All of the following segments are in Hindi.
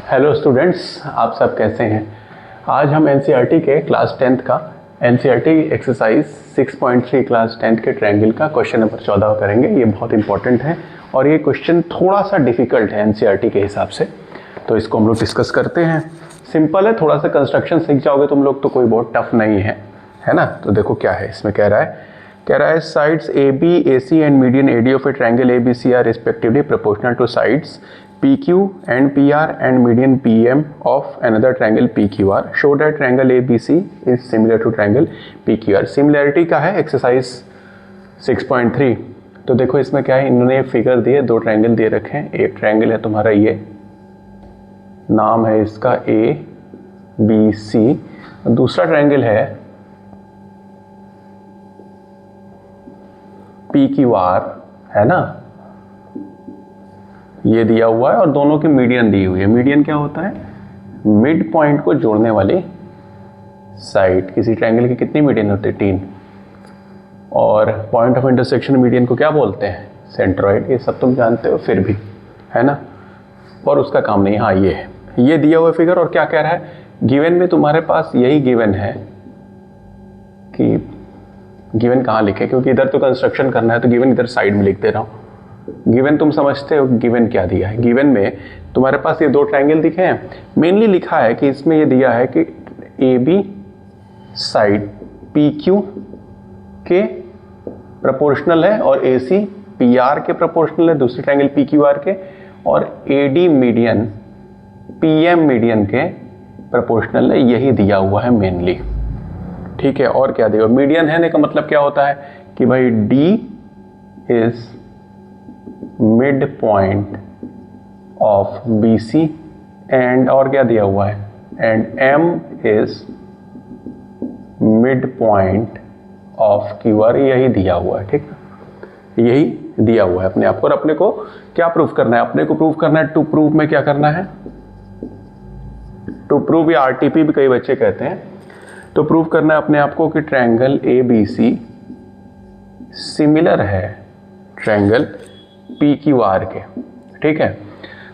हेलो स्टूडेंट्स, आप सब कैसे हैं। आज हम एनसीईआरटी के क्लास 10th का एनसीईआरटी एक्सरसाइज 6.3 क्लास 10th के ट्रायंगल का क्वेश्चन नंबर 14 करेंगे। ये बहुत इंपॉर्टेंट है और ये क्वेश्चन थोड़ा सा डिफिकल्ट है एनसीईआरटी के हिसाब से, तो इसको हम लोग डिस्कस करते हैं। सिंपल है, थोड़ा सा कंस्ट्रक्शन सीख जाओगे तुम लोग तो कोई बहुत टफ नहीं है ना। तो देखो क्या है इसमें, कह रहा है sides A B A C and median A D of a triangle A B C are respectively proportional to sides PQ and PR and median PM of another triangle PQR. Show that triangle ABC is similar to triangle PQR. Similarity का है एक्सरसाइज 6.3। तो देखो इसमें क्या है, इन्होंने फिगर दिए, दो ट्रायंगल दिए रखे हैं। एक ट्रायंगल है तुम्हारा, ये नाम है इसका ABC, दूसरा ट्रायंगल है PQR, है ना। ये दिया हुआ है और दोनों की मीडियन दी हुई है। मीडियन क्या होता है? मिड पॉइंट को जोड़ने वाली साइड। किसी ट्रायंगल की कितनी मीडियन होती है? 3। और पॉइंट ऑफ इंटरसेक्शन मीडियन को क्या बोलते हैं? सेंट्रॉइड। ये सब तुम जानते हो फिर भी, है ना। और उसका काम नहीं। हाँ, ये है, ये दिया हुआ फिगर। और क्या कह रहा है, गिवन में तुम्हारे पास यही गिवन है कि गिवन कहाँ लिखे, क्योंकि इधर तो कंस्ट्रक्शन करना है तो गिवन इधर साइड में लिख दे रहा हूँ। गिवन तुम समझते हो गिवन क्या दिया है। गिवन में तुम्हारे पास ये दो ट्रायंगल दिखे हैं। मेनली लिखा है कि इसमें ये दिया है कि A B side P Q के प्रोपोर्शनल है और ए सी पी आर के प्रोपोर्शनल है, दूसरे ट्रायंगल पी क्यू आर के, और A D median P M median के प्रोपोर्शनल है। यही दिया हुआ है मेनली, ठीक है। और क्या दिया? मीडियन है का मतलब क्या होता है कि भाई D is mid point of BC and, और क्या दिया हुआ है, and M is mid point of QR। यही दिया हुआ है, ठीक है, यही दिया हुआ है अपने आप को। और अपने को क्या प्रूफ करना है? अपने को प्रूफ करना है, टू प्रूफ में क्या करना है? टू प्रूफ या RTP भी कई बच्चे कहते हैं। तो प्रूफ करना है अपने आप को कि ट्रायंगल ABC सिमिलर है ट्रायंगल PQR के, ठीक है।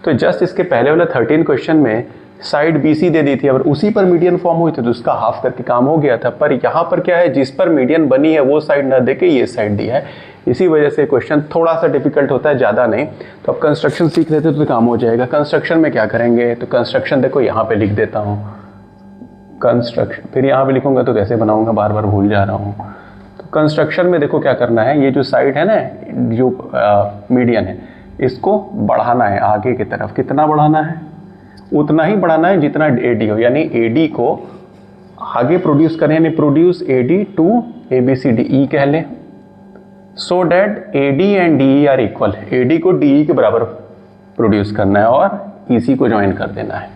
तो जस्ट इसके पहले वाला 13 क्वेश्चन में साइड BC दे दी थी, अगर उसी पर मीडियन फॉर्म हुई थी तो उसका हाफ करके काम हो गया था। पर यहाँ पर क्या है, जिस पर मीडियन बनी है वो साइड ना देके ये साइड दिया है। इसी वजह से क्वेश्चन थोड़ा सा डिफिकल्ट होता है, ज़्यादा नहीं। तो अब कंस्ट्रक्शन सीख लेते तो काम हो जाएगा। कंस्ट्रक्शन में क्या करेंगे, तो कंस्ट्रक्शन देखो यहाँ पे लिख देता हूँ कंस्ट्रक्शन, फिर यहाँ पे लिखूंगा तो कैसे बनाऊंगा, बार बार भूल जा रहा हूँ। कंस्ट्रक्शन में देखो क्या करना है, ये जो साइड है ना, जो मीडियन है, इसको बढ़ाना है आगे की तरफ। कितना बढ़ाना है? उतना ही बढ़ाना है जितना AD हो, यानी AD को आगे प्रोड्यूस करें, यानी प्रोड्यूस AD टू ABCDE कह लें, so that AD and DE are equal. AD को DE के बराबर प्रोड्यूस करना है और EC को ज्वाइन कर देना है।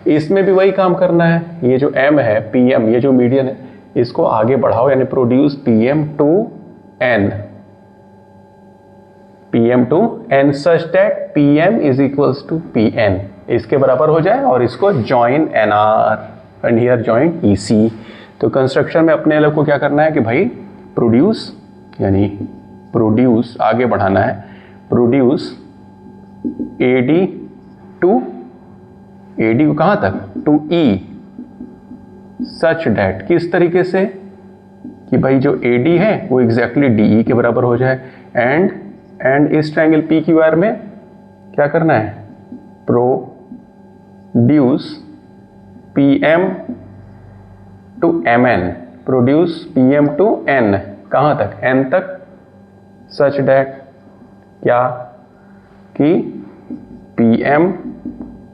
इसमें भी वही काम करना है। ये जो M है, PM, ये जो मीडियन है, इसको आगे बढ़ाओ, यानी produce PM to N such that PM is equals to PN, इसके बराबर हो जाए, और इसको join NR and here join EC। तो कंस्ट्रक्शन में अपने लोग को क्या करना है कि भाई प्रोड्यूस, यानी प्रोड्यूस आगे बढ़ाना है, प्रोड्यूस AD टू AD को कहाँ तक, टू E, सच डैट, किस तरीके से कि भाई जो AD है वो एग्जैक्टली DE के बराबर हो जाए। एंड इस ट्रायंगल PQR में क्या करना है, produce PM to MN, produce PM to N, कहाँ तक, N तक, सच डैट क्या कि PM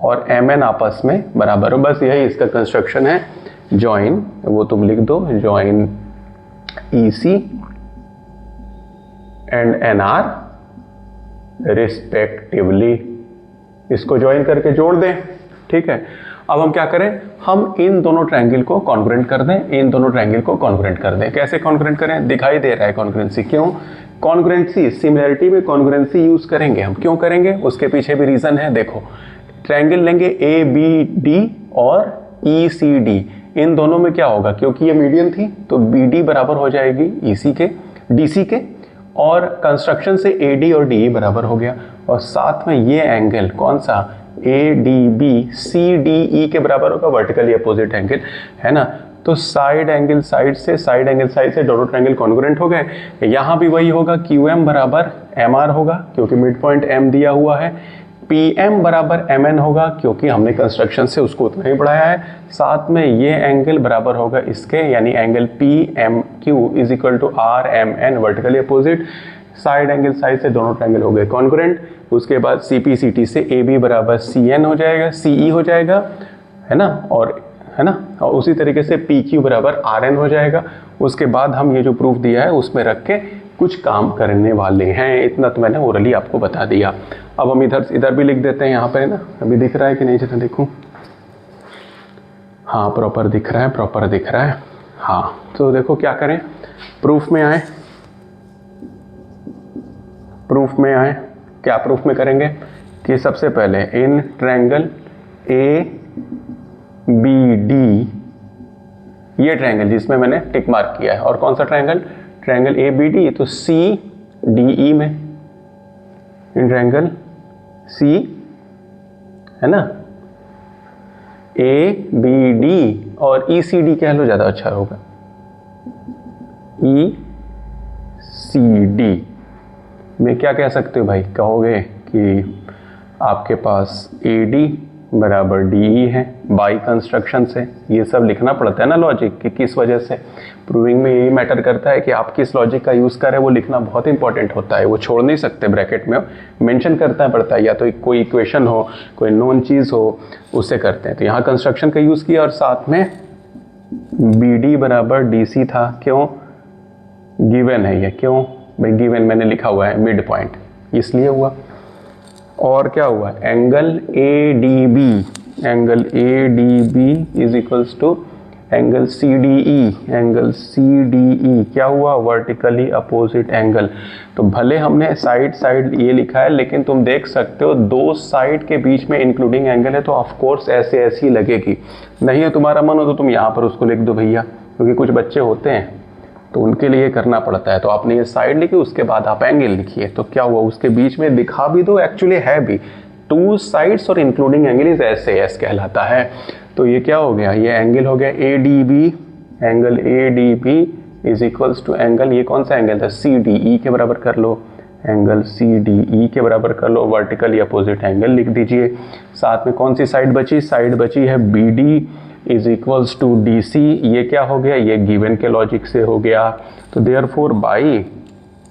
और MN आपस में बराबर हो। बस यही इसका कंस्ट्रक्शन है। ज्वाइन, वो तुम लिख दो, join EC and NR respectively, इसको ज्वाइन करके जोड़ दें, ठीक है। अब हम क्या करें, हम इन दोनों ट्रायंगल को कॉन्ग्रुएंट कर दें, इन दोनों ट्रायंगल को कॉन्ग्रुएंट कर दें। कैसे कॉन्ग्रुएंट करें, दिखाई दे रहा है कॉन्ग्रुएंसी। क्यों कॉन्ग्रुएंसी? सिमिलरिटी में कॉन्ग्रुएंसी यूज करेंगे हम। क्यों करेंगे, उसके पीछे भी रीजन है। देखो ट्रायंगल लेंगे ABD और ECD, इन दोनों में क्या होगा, क्योंकि ये मीडियन थी तो BD बराबर हो जाएगी EC के, DC के, और कंस्ट्रक्शन से AD और DE बराबर हो गया। और साथ में ये एंगल कौन सा, A D B C D E के बराबर होगा, वर्टिकली अपोजिट एंगल है ना। तो साइड एंगल साइड से, साइड एंगल साइड से दोनों ट्रायंगल कॉन्ग्रुएंट हो गए। यहाँ भी वही होगा, क्यू एम बराबर एम आर होगा क्योंकि मिड पॉइंट एम दिया हुआ है। पी एम बराबर एम एन होगा क्योंकि हमने कंस्ट्रक्शन से उसको उतना ही बढ़ाया है। साथ में ये एंगल बराबर होगा इसके, यानी angle P M Q is equal to R M N, vertically opposite. Side angle side से दोनों ट्रायंगल हो गए कॉन्ग्रुएंट। उसके बाद सी पी सी टी से ए बी बराबर सी एन हो जाएगा, सी ई हो जाएगा, है ना, और है ना, और उसी तरीके से पी क्यू बराबर आर एन हो जाएगा। उसके बाद हम ये जो प्रूफ दिया है उसमें रख के कुछ काम करने वाले हैं। इतना तो मैंने ओरली आपको बता दिया। अब हम इधर भी लिख देते हैं, यहाँ पे ना, अभी दिख रहा है कि नहीं, जरा देखूं। हाँ प्रॉपर दिख रहा है, प्रॉपर दिख रहा है। हाँ तो देखो क्या करें, प्रूफ में आए, प्रूफ में आए। क्या प्रूफ में करेंगे कि सबसे पहले इन ट्रायंगल ए बी डी, ये ट्रायंगल जिसमें मैंने टिक मार्क किया है, और कौन सा triangle, triangle A B D, तो सी डी ई में, इन ट्रायंगल सी, है ना, ए बी डी और ई सी डी कह लो, ज्यादा अच्छा होगा, ई सी डी में क्या कह सकते हो भाई, कहोगे कि आपके पास ए डी बराबर डी ई है बाई कंस्ट्रक्शन से। ये सब लिखना पड़ता है ना लॉजिक, कि किस वजह से। प्रूविंग में यही मैटर करता है कि आप किस लॉजिक का यूज़ करें, वो लिखना बहुत इंपॉर्टेंट होता है। वो छोड़ नहीं सकते, ब्रैकेट में मेंशन करना पड़ता है, या तो कोई इक्वेशन हो, कोई नोन चीज़ हो, उससे करते हैं। तो यहाँ कंस्ट्रक्शन का यूज़ किया और साथ में बी डी बराबर डी सी था। क्यों, गिवन है ये, क्यों भाई गिवन, मैंने लिखा हुआ है मिड पॉइंट, इसलिए हुआ। और क्या हुआ, angle A D B, angle A D B is equals to angle C D E, angle C D E क्या हुआ, वर्टिकली अपोजिट एंगल। तो भले हमने साइड साइड ये लिखा है, लेकिन तुम देख सकते हो दो साइड के बीच में इंक्लूडिंग एंगल है, तो ऑफ कोर्स ऐसे ऐसी लगेगी। नहीं है तुम्हारा मन हो तो तुम यहाँ पर उसको लिख दो भैया, क्योंकि कुछ बच्चे होते हैं तो उनके लिए करना पड़ता है। तो आपने ये साइड लिखी, उसके बाद आप एंगल लिखिए, तो क्या हुआ, उसके बीच में दिखा भी दो, एक्चुअली है भी टू साइड्स और इंक्लूडिंग एंगल इज ऐसे एस कहलाता है। तो ये क्या हो गया, ये एंगल हो गया A D B, angle A D B is equals to angle, ये कौन सा एंगल था, सी डी ई के बराबर कर लो, एंगल सी डी ई के बराबर कर लो, वर्टिकली अपोजिट एंगल लिख दीजिए। साथ में कौन सी साइड बची, साइड बची है B D is equals to D C. ये क्या हो गया, ये गिवन के लॉजिक से हो गया। तो therefore by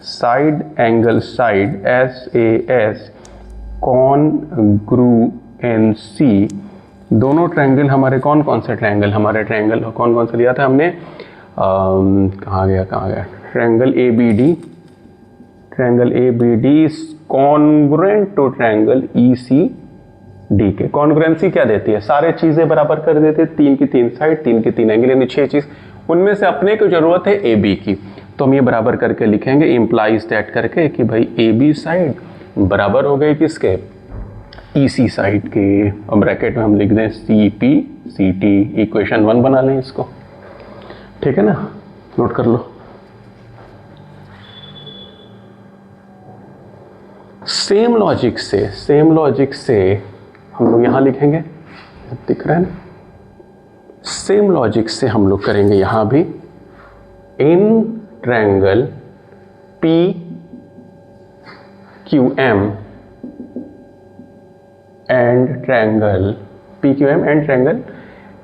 side angle side S A S congruency, दोनों ट्रायंगल हमारे कौन कौन से ट्रायंगल, हमारे ट्रायंगल कौन कौन से लिया था हमने, कहाँ गया, triangle A B D, triangle A B D congruent to triangle E C D के। कॉन्ग्रुएंसी क्या देती है, सारे चीजें बराबर कर देते हैं, तीन की तीन साइड, तीन की तीन एंगल, यानी 6 चीज, उनमें से अपने को जरूरत है ए बी की, तो हम ये बराबर करके लिखेंगे, इम्प्लाइज दैट करके कि भाई ए बी साइड बराबर हो गई किसके, ई सी साइड के। और ब्रैकेट में हम लिख दें C P C T, equation 1 बना लें इसको, ठीक है ना, नोट कर लो। सेम लॉजिक से हम लोग यहां लिखेंगे, दिख रहा है ना, सेम लॉजिक से हम लोग करेंगे यहां भी, in triangle P Q M and triangle P Q M and triangle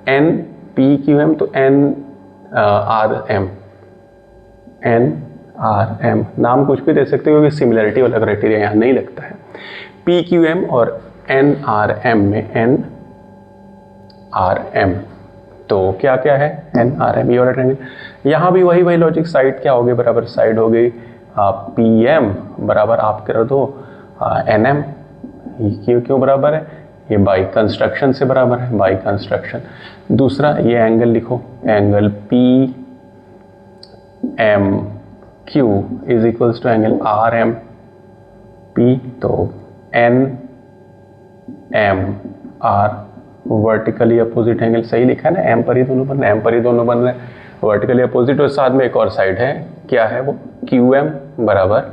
N P Q M, तो N R M, N R M नाम कुछ भी दे सकते हो, क्योंकि सिमिलरिटी वाला क्राइटेरिया यहाँ नहीं लगता है। पी क्यू एम और एन आर एम में एन आर एम, तो क्या क्या है, एन आर एम, ये वाला ट्रायंगल। यहाँ भी वही लॉजिक, साइड क्या हो गई, बराबर साइड हो गई पी एम बराबर आप कर दो एन एम, क्यों बराबर है, ये बाई कंस्ट्रक्शन से बराबर है, बाई कंस्ट्रक्शन। दूसरा ये एंगल लिखो, angle P M Q is equals to angle R M P, तो N M R, vertically opposite angle, सही लिखा है ना, एम पर ही दोनों बन रहे हैं, एम पर ही दोनों बन रहे हैं, वर्टिकली अपोजिट। और साथ में एक और साइड है, क्या है वो, क्यू एम बराबर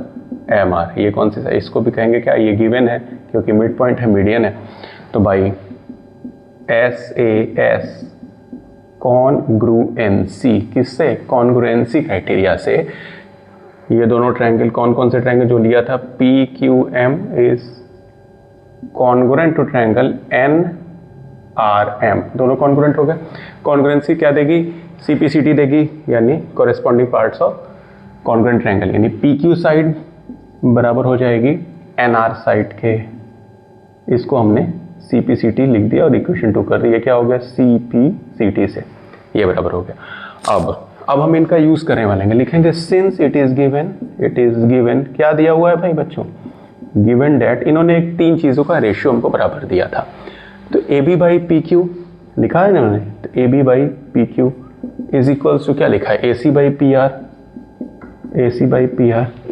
एम आर, ये कौन सी साइड, इसको भी कहेंगे क्या, ये गिवन है क्योंकि मिड पॉइंट है, मीडियन है। तो भाई SAS कॉन्ग्रुएंसी, किससे? कॉन्ग्रुएंसी क्राइटेरिया से ये दोनों ट्रायंगल, कौन कौन से ट्रायंगल जो लिया था, PQM is congruent to triangle NRM, दोनों कॉन्ग्रुएंट हो गए। कॉन्ग्रुएंसी क्या देगी? CPCT देगी, यानी corresponding parts of congruent triangle, यानी PQ साइड बराबर हो जाएगी NR साइड के, इसको हमने CPCT लिख दिया और इक्वेशन 2 कर दी। ये क्या हो गया? CPCT से ये बराबर हो गया। अब हम इनका यूज करने वाले हैं, लिखेंगे सिंस इट इज गिवन, क्या दिया हुआ है भाई बच्चों? गिवन डेट, इन्होंने 3 चीजों का रेशियो हमको बराबर दिया था। तो AB बाई PQ लिखा है ना इन्होंने, तो AB by PQ is equals to क्या लिखा है? AC by PR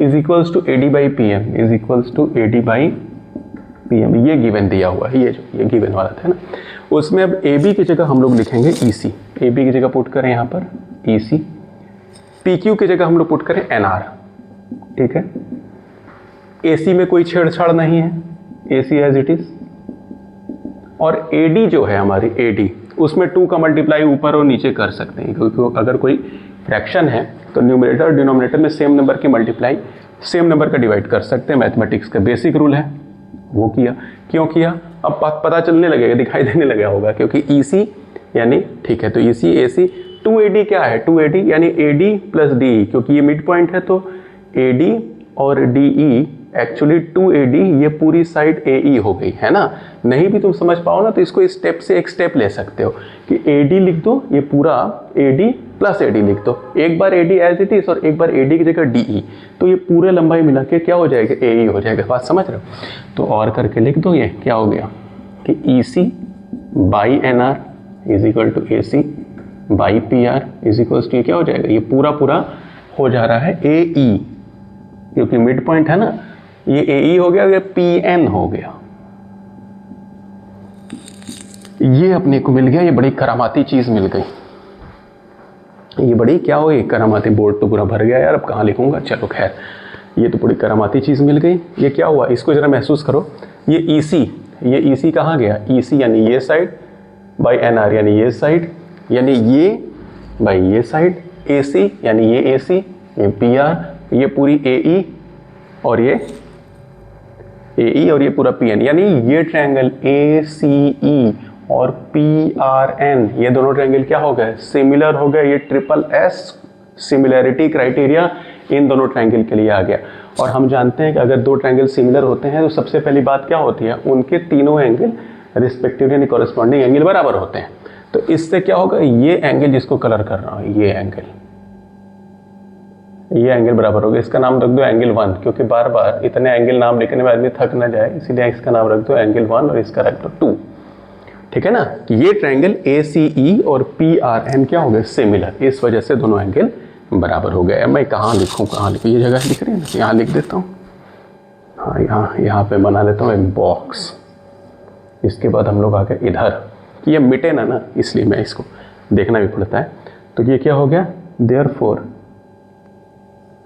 is equals to AD by PM is equals to AD by PM। ये गिवन दिया हुआ है, ये गिवन वाला था ना। उसमें अब AB की जगह हम लोग लिखेंगे EC, AB की जगह पुट करें यहाँ पर EC, PQ की जगह हम लोग पुट करें NR, ठीक है। AC में कोई छेड़छाड़ नहीं है, AC एज इट इज। और AD जो है हमारी AD, उसमें 2 का मल्टीप्लाई ऊपर और नीचे कर सकते हैं, क्योंकि अगर कोई फ्रैक्शन है तो न्यूमरेटर और डिनोमिनेटर में सेम नंबर की मल्टीप्लाई सेम नंबर का डिवाइड कर सकते हैं, मैथमेटिक्स का बेसिक रूल है, वो किया। क्यों किया? अब पता चलने लगेगा, दिखाई देने लगा होगा, क्योंकि EC यानी, ठीक है, तो EC AC 2AD क्या है? 2AD यानी AD प्लस DE, क्योंकि ये मिड पॉइंट है तो AD और DE एक्चुअली 2AD, ये पूरी साइड AE हो गई है ना। नहीं भी तुम समझ पाओ ना तो इसको इस स्टेप से एक स्टेप ले सकते हो कि AD लिख दो, ये पूरा AD प्लस AD लिख दो, एक बार AD एज इट इज और एक बार AD की जगह DE, तो ये पूरे लंबाई मिला के क्या हो जाएगा? AE हो जाएगा। बात समझ रहे हो? तो और करके लिख दो, ये क्या हो गया कि EC by NR is equal to AC by PR is equal to, ये क्या हो जाएगा? ये पूरा हो जा रहा है AE, क्योंकि मिड पॉइंट है ना, ये AE हो गया, ये PN हो गया। ये अपने को मिल गया, ये बड़ी करामाती चीज मिल गई। ये बड़ी क्या हुई? करामाती। बोर्ड तो पूरा भर गया यार, अब कहाँ लिखूंगा, चलो खैर, ये तो बड़ी करामाती चीज मिल गई। ये क्या हुआ? इसको जरा महसूस करो। ये EC कहाँ गया? EC यानी ये साइड बाई NR यानी ये साइड, यानी ये बाई ये साइड, AC यानी ये AC, ये PR, ये पूरी AE और ये AE और ये पूरा PN, यानी ये ट्रायंगल ACE और PRN, ये दोनों ट्रायंगल क्या हो गए? सिमिलर हो गए। ये SSS सिमिलैरिटी क्राइटेरिया इन दोनों ट्रायंगल के लिए आ गया। और हम जानते हैं कि अगर 2 ट्रायंगल सिमिलर होते हैं तो सबसे पहली बात क्या होती है? उनके तीनों एंगल रिस्पेक्टिव यानी कॉरेस्पॉन्डिंग एंगल बराबर होते हैं। तो इससे क्या होगा? ये एंगल जिसको कलर कर रहा हूं, ये एंगल बराबर होगा। इसका नाम रख दो एंगल 1, क्योंकि बार बार इतने एंगल नाम लिखने में आदमी थक ना जाए, इसीलिए इसका नाम रख दो एंगल 1 और इसका रख दो 2, ठीक है ना। ये ट्रायंगल ACE और PRN क्या हो गए? सिमिलर। इस वजह से दोनों एंगल बराबर हो गए। मैं कहाँ लिखूँ? ये जगह लिख रही है ना, यहाँ लिख देता हूँ। हाँ, यहाँ पे बना लेता हूँ एक बॉक्स। इसके बाद हम लोग आगे इधर, ये मिटे ना, इसलिए मैं इसको देखना भी पड़ता है। तो ये क्या हो गया? Therefore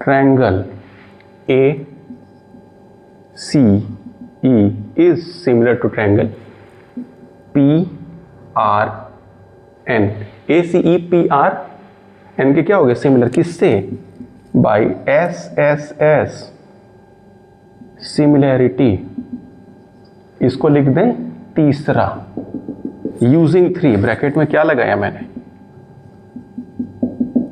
triangle ACE is similar to triangle PRN। ACE PRN के क्या हो गया? सिमिलर। किससे? By SSS similarity. इसको लिख दें तीसरा, यूजिंग 3 ब्रैकेट में क्या लगाया मैंने?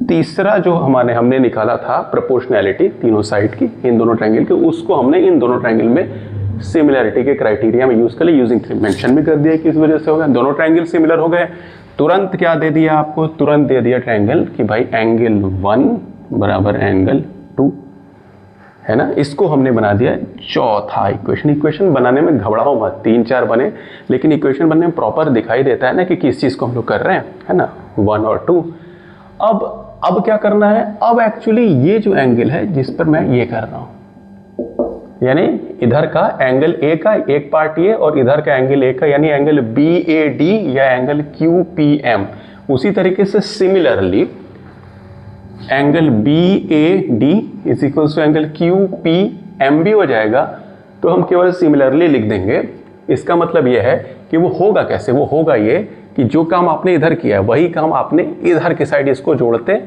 तीसरा जो हमने निकाला था प्रोपोर्शनैलिटी तीनों साइड की इन दोनों ट्रायंगल के, उसको हमने इन दोनों ट्रायंगल में सिमिलैरिटी के क्राइटेरिया में यूज कर लिया, यूजिंग 3 मेंशन भी कर दिया कि इस वजह से हो गया। दोनों ट्रायंगल सिमिलर हो गए। तुरंत क्या दे दिया आपको? तुरंत दे दिया ट्रायंगल कि भाई एंगल 1 बराबर एंगल 2, है ना। इसको हमने बना दिया चौथा इक्वेशन। इक्वेशन बनाने में घबराओ मत, 3-4 बने, लेकिन इक्वेशन बनने में प्रॉपर दिखाई देता है ना कि किस चीज को हम लोग कर रहे हैं, है ना, 1 और 2। अब क्या करना है? अब एक्चुअली ये जो एंगल है जिस पर मैं ये कर रहा हूं, यानी इधर का एंगल A का एक पार्ट ये और इधर का एंगल A का, यानी एंगल BAD या एंगल QPM। उसी तरीके से similarly angle BAD is equal to angle QPM भी हो जाएगा। तो हम केवल सिमिलरली लिख देंगे। इसका मतलब यह है कि वो होगा कैसे, वो होगा ये कि जो काम आपने इधर किया है वही काम आपने इधर की साइड इसको जोड़ते,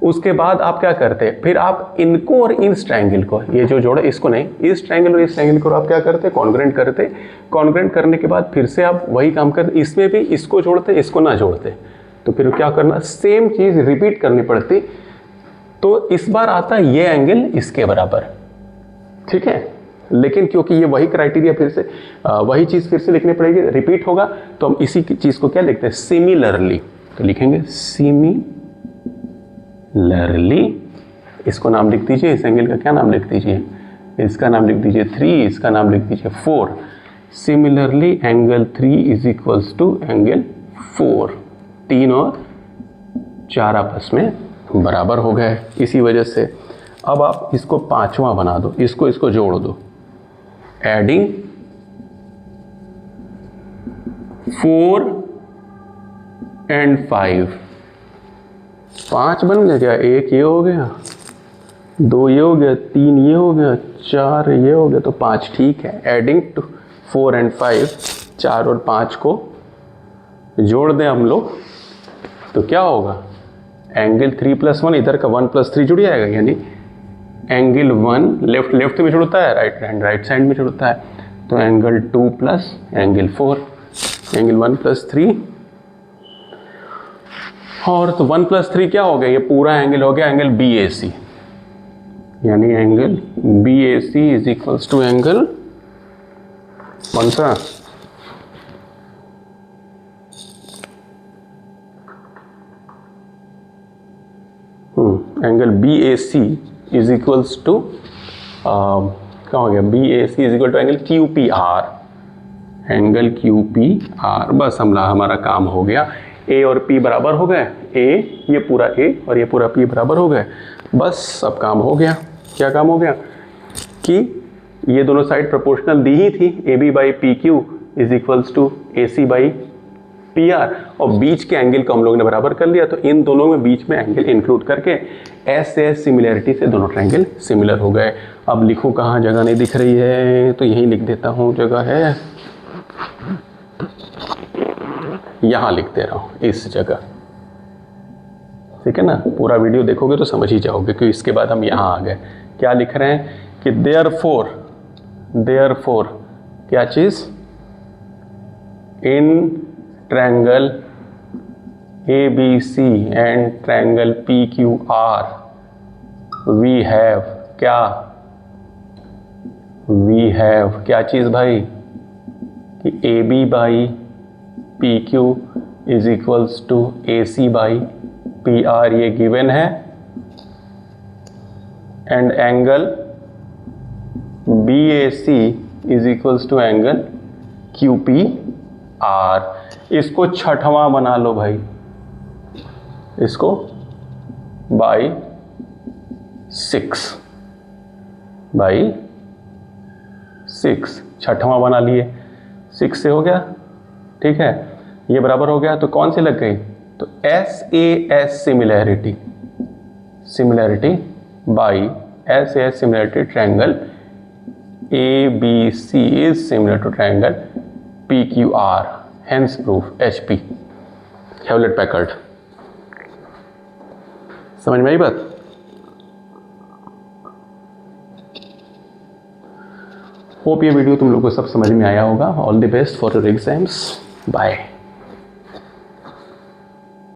उसके बाद आप क्या करते, फिर आप इनको और इस ट्रायंगल को, ये जो जोड़े इसको नहीं, इस ट्रायंगल और इस ट्रायंगल को आप क्या करते, कॉन्ग्रुएंट करते। कॉन्ग्रुएंट करने के बाद फिर से आप वही काम करते, इसमें भी इसको जोड़ते इसको ना जोड़ते, तो फिर क्या करना, सेम चीज़ रिपीट करनी पड़ती। तो इस बार आता ये एंगल इसके बराबर, ठीक है। लेकिन क्योंकि ये वही क्राइटेरिया फिर से वही चीज़ फिर से लिखनी पड़ेगी, रिपीट होगा, तो हम इसी चीज़ को क्या लिखते हैं, सिमिलरली। तो लिखेंगे सिमिलरली, इसको नाम लिख दीजिए, इस एंगल का क्या नाम लिख दीजिए, इसका नाम लिख दीजिए 3, इसका नाम लिख दीजिए 4। Similarly angle 3 is equals to angle 4, 3 और 4 आपस में बराबर हो गए। इसी वजह से अब आप इसको 5वां बना दो, इसको जोड़ दो, एडिंग 4 and 5, 5 बन गया क्या, 1 ये हो गया, 2 ये हो गया, 3 ये हो गया, 4 ये हो गया, तो 5 ठीक है। एडिंग टू 4 and 5, 4 और 5 को जोड़ दें हम लोग, तो क्या होगा, एंगल 3 + 1, इधर का 1 + 3 जुड़ जाएगा, यानी एंगल 1 लेफ्ट में जुड़ता है, राइट साइड में जुड़ता है, तो एंगल 2 + एंगल 4, एंगल 1 + 3, और तो 1 + 3 क्या हो गया, ये पूरा एंगल हो गया एंगल BAC, यानी angle BAC is equals to angle कौन सा, angle BAC is equals to क्या हो गया, BAC is equal to angle QPR, angle QPR। बस हमारा काम हो गया, A और P बराबर हो गए, ये पूरा A और ये पूरा P बराबर हो गए, बस अब काम हो गया। क्या काम हो गया कि ये दोनों साइड प्रोपोर्शनल दी ही थी, AB/PQ is equals to AC/PR, और बीच के एंगल को हम लोगों ने बराबर कर लिया, तो इन दोनों में बीच में एंगल इंक्लूड करके S से सिमिलैरिटी से दोनों ट्रायंगल सिमिलर हो गए। अब लिखूं कहाँ, जगह नहीं दिख रही है तो यहीं लिख देता हूँ, जगह है यहाँ लिख दे रहा हूँ, इस जगह, ठीक है ना। पूरा वीडियो देखोगे तो समझ ही जाओगे, क्योंकि इसके बाद हम यहाँ आ गए। क्या लिख रहे हैं कि देयरफॉर क्या चीज़, in triangle ABC and triangle PQR we have क्या चीज़ भाई, कि AB/PQ is equals to AC/PR, ये गिवन है, and angle BAC is equals to angle QPR। इसको 6वां बना लो भाई, इसको /6 6वां बना लिए, 6 से हो गया, ठीक है। ये बराबर हो गया, तो कौन सी लग गई, तो SAS similarity by SAS similarity triangle ABC is similar to triangle PQR, hence proof HP, Hewlett Packard. समझ में आई बात। होप ये वीडियो तुम लोगों को सब समझ में आया होगा। All the best for your exams, bye.